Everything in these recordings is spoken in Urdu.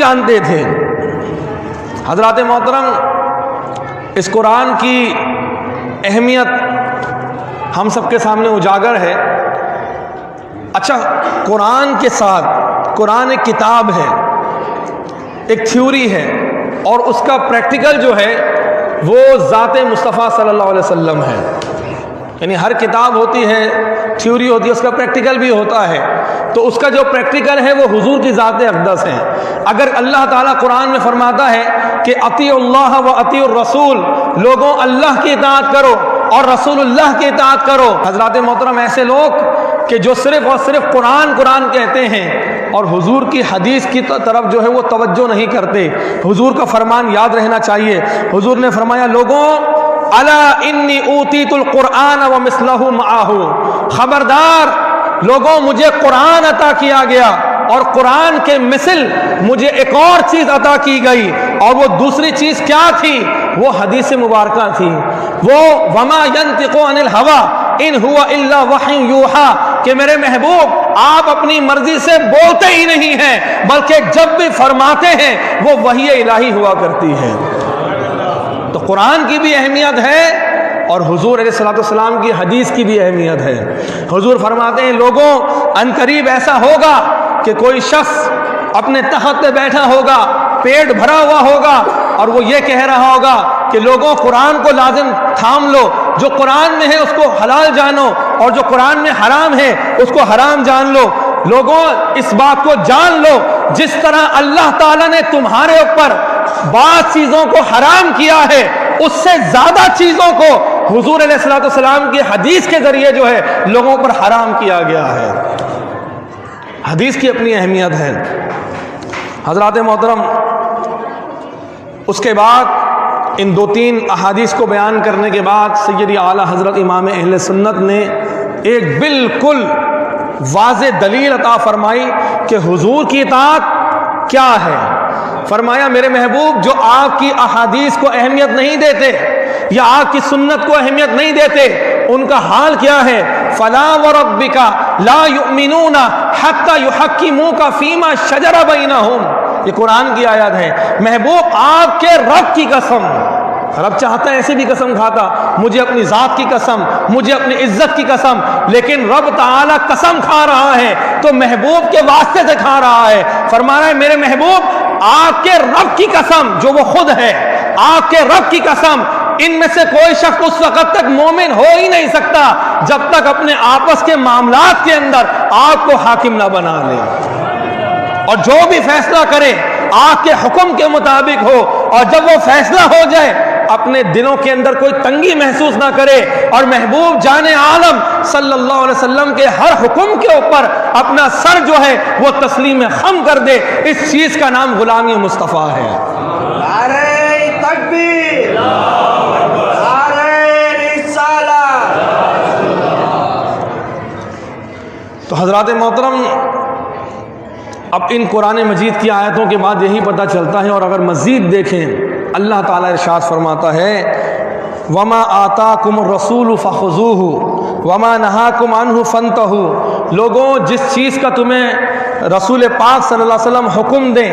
جانتے تھے۔ حضرات محترم، اس قرآن کی اہمیت ہم سب کے سامنے اجاگر ہے۔ اچھا، قرآن کے ساتھ قرآن ایک کتاب ہے، ایک تھیوری ہے، اور اس کا پریکٹیکل جو ہے وہ ذات مصطفیٰ صلی اللہ علیہ وسلم ہے۔ یعنی ہر کتاب ہوتی ہے، تھیوری ہوتی ہے، اس کا پریکٹیکل بھی ہوتا ہے، تو اس کا جو پریکٹیکل ہے وہ حضور کی ذات اقدس ہے۔ اگر اللہ تعالیٰ قرآن میں فرماتا ہے کہ اطیعوا اللہ و اطیعوا الرسول، لوگوں اللہ کی اطاعت کرو اور رسول اللہ کی اطاعت کرو۔ حضرات محترم، ایسے لوگ کہ جو صرف اور صرف قرآن قرآن کہتے ہیں اور حضور کی حدیث کی طرف جو ہے وہ توجہ نہیں کرتے، حضور کا فرمان یاد رہنا چاہیے۔ حضور نے فرمایا، لوگوں الا انی اوتیت القرآن ومثلہ معہ، خبردار لوگوں، مجھے قرآن عطا کیا گیا اور قرآن کے مثل مجھے ایک اور چیز عطا کی گئی، اور وہ دوسری چیز کیا تھی؟ وہ حدیث مبارکہ تھی، وہ وما ینطق عن الہوی ان هو الا وحی یوحی، کہ میرے محبوب آپ اپنی مرضی سے بولتے ہی نہیں ہیں، بلکہ جب بھی فرماتے ہیں وہ وحی الہی ہوا کرتی ہے۔ تو قرآن کی بھی اہمیت ہے اور حضور علیہ الصلوۃ والسلام کی حدیث کی بھی اہمیت ہے۔ حضور فرماتے ہیں، لوگوں ان قریب ایسا ہوگا کہ کوئی شخص اپنے تخت پہ بیٹھا ہوگا، پیٹ بھرا ہوا ہوگا، اور وہ یہ کہہ رہا ہوگا کہ لوگوں قرآن کو لازم تھام لو، جو قرآن میں ہے اس کو حلال جانو، اور جو قرآن میں حرام ہے اس کو حرام جان لو۔ لوگوں اس بات کو جان لو، جس طرح اللہ تعالیٰ نے تمہارے اوپر بعض چیزوں کو حرام کیا ہے، اس سے زیادہ چیزوں کو حضور علیہ الصلوۃ والسلام کی حدیث کے ذریعے جو ہے لوگوں پر حرام کیا گیا ہے۔ حدیث کی اپنی اہمیت ہے۔ حضرات محترم، اس کے بعد ان دو تین احادیث کو بیان کرنے کے بعد سیدی اعلیٰ حضرت امام اہل سنت نے ایک بالکل واضح دلیل عطا فرمائی کہ حضور کی اطاعت کیا ہے۔ فرمایا، میرے محبوب جو آپ کی احادیث کو اہمیت نہیں دیتے یا آپ کی سنت کو اہمیت نہیں دیتے، ان کا حال کیا ہے؟ فلا وربک لا یؤمنون حتی یحکموک فیما شجر بینہم، یہ قرآن کی آیات ہے۔ محبوب آپ کے رب کی قسم، رب چاہتا ہے ایسے بھی قسم کھاتا، مجھے اپنی ذات کی قسم، مجھے اپنی عزت کی قسم، لیکن رب تعالیٰ قسم کھا رہا ہے تو محبوب کے واسطے سے کھا رہا ہے۔ فرما رہا ہے، میرے محبوب آپ کے رب کی قسم جو وہ خود ہے، آپ کے رب کی قسم، ان میں سے کوئی شخص اس وقت تک مومن ہو ہی نہیں سکتا جب تک اپنے آپس کے معاملات کے اندر آپ کو حاکم نہ بنا لے، اور جو بھی فیصلہ کرے آپ کے حکم کے مطابق ہو، اور جب وہ فیصلہ ہو جائے اپنے دلوں کے اندر کوئی تنگی محسوس نہ کرے، اور محبوب جان عالم صلی اللہ علیہ وسلم کے ہر حکم کے اوپر اپنا سر جو ہے وہ تسلیم خم کر دے۔ اس چیز کا نام غلامی مصطفیٰ ہے۔ نعرہ تکبیر، نعرہ رسالت۔ تو حضرات محترم، اب ان قرآن مجید کی آیتوں کے بعد یہی پتہ چلتا ہے، اور اگر مزید دیکھیں اللہ تعالیٰ ارشاد فرماتا ہے، وما آتاکم الرسول فخذوہ وما نہاکم عنہ فانتہوا، لوگوں جس چیز کا تمہیں رسول پاک صلی اللہ علیہ وسلم حکم دیں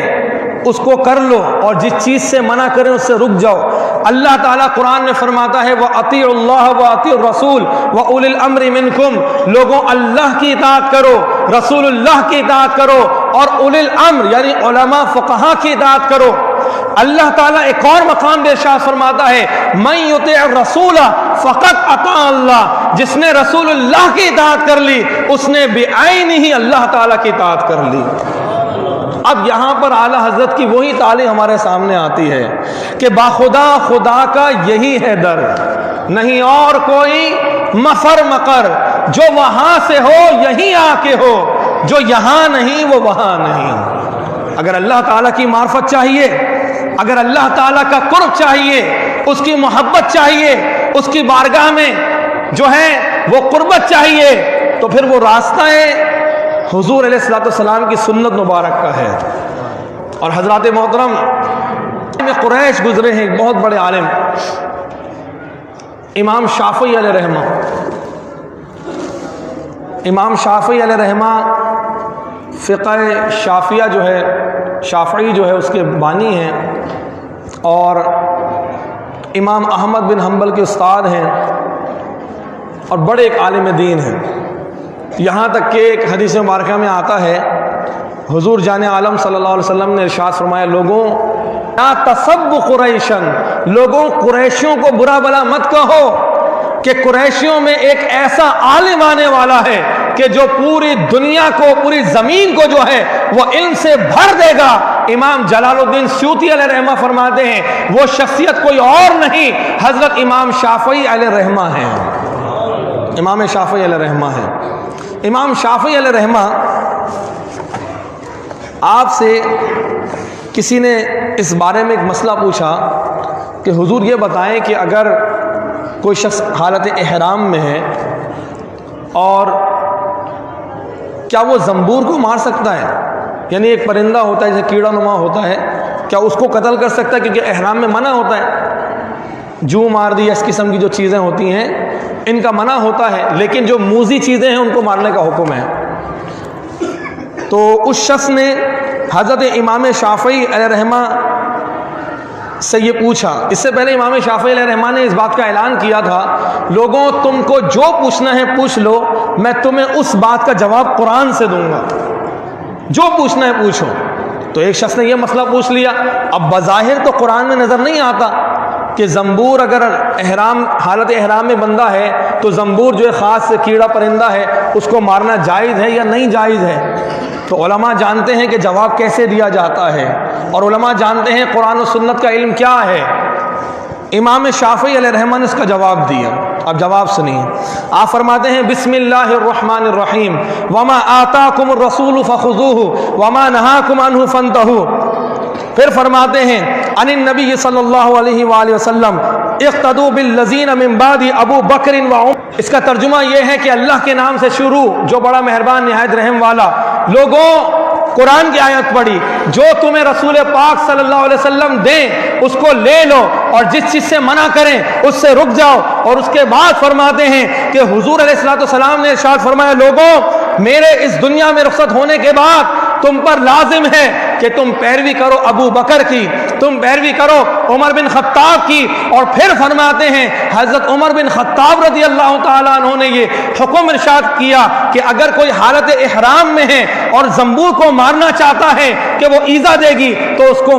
اس کو کر لو، اور جس چیز سے منع کریں اس سے رک جاؤ۔ اللہ تعالیٰ قرآن میں فرماتا ہے، وَأَطِيعُوا اللَّهَ وَأَطِيعُوا الرَّسُولَ وَأُولِي الْأَمْرِ مِنْكُمْ، لوگوں اللہ کی اطاعت کرو، رسول اللہ کی اطاعت کرو، اور اولی الامر یعنی علماء فقہا کی اطاعت کرو۔ اللہ تعالیٰ ایک اور مقام میں ارشاد فرماتا ہے، مَن يُطِعِ الرَّسُولَ فَقَدْ أَطَاعَ اللَّهَ، جس نے رسول اللہ کی اطاعت کر لی اس نے بعینہ اللہ تعالیٰ کی اطاعت کر لی۔ اب یہاں پر اعلیٰ حضرت کی وہی تعلیم ہمارے سامنے آتی ہے کہ باخدا خدا کا یہی ہے در، نہیں اور کوئی مفر مقر، جو وہاں سے ہو یہیں آ کے ہو، جو یہاں نہیں وہ وہاں نہیں۔ اگر اللہ تعالیٰ کی معرفت چاہیے، اگر اللہ تعالیٰ کا قرب چاہیے، اس کی محبت چاہیے، اس کی بارگاہ میں جو ہے وہ قربت چاہیے، تو پھر وہ راستہ حضور علیہ الصلوۃ والسلام کی سنت مبارک کا ہے۔ اور حضرات محترم، قریش گزرے ہیں ایک بہت بڑے عالم امام شافعی علیہ رحمہ۔ امام شافعی علیہ رحمہ فقہ شافعیہ جو ہے شافعی جو ہے اس کے بانی ہیں اور امام احمد بن حنبل کے استاد ہیں اور بڑے ایک عالم دین ہیں. یہاں تک کہ ایک حدیث مبارکہ میں آتا ہے حضور جان عالم صلی اللہ علیہ وسلم نے ارشاد فرمایا لوگوں لا تسب قریشن، لوگوں قریشیوں کو برا بلا مت کہو کہ قریشیوں میں ایک ایسا عالم آنے والا ہے کہ جو پوری دنیا کو پوری زمین کو جو ہے وہ علم سے بھر دے گا. امام جلال الدین سیوطی علیہ رحمہ فرماتے ہیں وہ شخصیت کوئی اور نہیں حضرت امام شافعی علیہ رحمہ ہیں. امام شافعی علیہ رحمہ ہیں. امام شافعی علیہ رحمہ آپ سے کسی نے اس بارے میں ایک مسئلہ پوچھا کہ حضور یہ بتائیں کہ اگر کوئی شخص حالت احرام میں ہے اور کیا وہ زنبور کو مار سکتا ہے؟ یعنی ایک پرندہ ہوتا ہے جیسے کیڑا نما ہوتا ہے، کیا اس کو قتل کر سکتا ہے کیونکہ احرام میں منع ہوتا ہے؟ جو مار دی اس قسم کی جو چیزیں ہوتی ہیں ان کا منع ہوتا ہے، لیکن جو موذی چیزیں ہیں ان کو مارنے کا حکم ہے. تو اس شخص نے حضرت امام شافعی علیہ رحمہ سے یہ پوچھا. اس سے پہلے امام شافعی علیہ رحمہ نے اس بات کا اعلان کیا تھا لوگوں تم کو جو پوچھنا ہے پوچھ لو، میں تمہیں اس بات کا جواب قرآن سے دوں گا، جو پوچھنا ہے پوچھو. تو ایک شخص نے یہ مسئلہ پوچھ لیا. اب بظاہر تو قرآن میں نظر نہیں آتا کہ زنبور اگر حالت احرام میں بندہ ہے تو زنبور جو ہے خاص کیڑا پرندہ ہے اس کو مارنا جائز ہے یا نہیں جائز ہے. تو علماء جانتے ہیں کہ جواب کیسے دیا جاتا ہے اور علماء جانتے ہیں قرآن و سنت کا علم کیا ہے. امام شافعی علیہ رحمہ نے اس کا جواب دیا. اب جواب سنیے. آپ فرماتے ہیں بسم اللہ الرحمن الرحیم وما آتاکم الرسول فخذوہ وما نہاکم عنہ فانتہوا. پھر فرماتے ہیں ان النبی صلی اللہ علیہ وآلہ وسلم اقتدوا بالذین من بعد ابو بکر و عمر. اس کا ترجمہ یہ ہے کہ اللہ کے نام سے شروع جو بڑا مہربان نہایت رحم والا. لوگوں قرآن کی آیت پڑھی جو تمہیں رسول پاک صلی اللہ علیہ وسلم دیں اس کو لے لو اور جس چیز سے منع کریں اس سے رک جاؤ. اور اس کے بعد فرماتے ہیں کہ حضور علیہ السلام نے ارشاد فرمایا لوگوں میرے اس دنیا میں رخصت ہونے کے بعد تم پر لازم ہے کہ تم پیروی کرو ابو بکر کی، تم پیروی کرو عمر بن خطاب کی. اور پھر فرماتے ہیں حضرت عمر بن خطاب رضی اللہ تعالیٰ عنہ نے یہ حکم ارشاد کیا کہ اگر کوئی حالت احرام میں ہے اور زنبور کو مارنا چاہتا ہے کہ وہ ایذا دے گی تو اس کو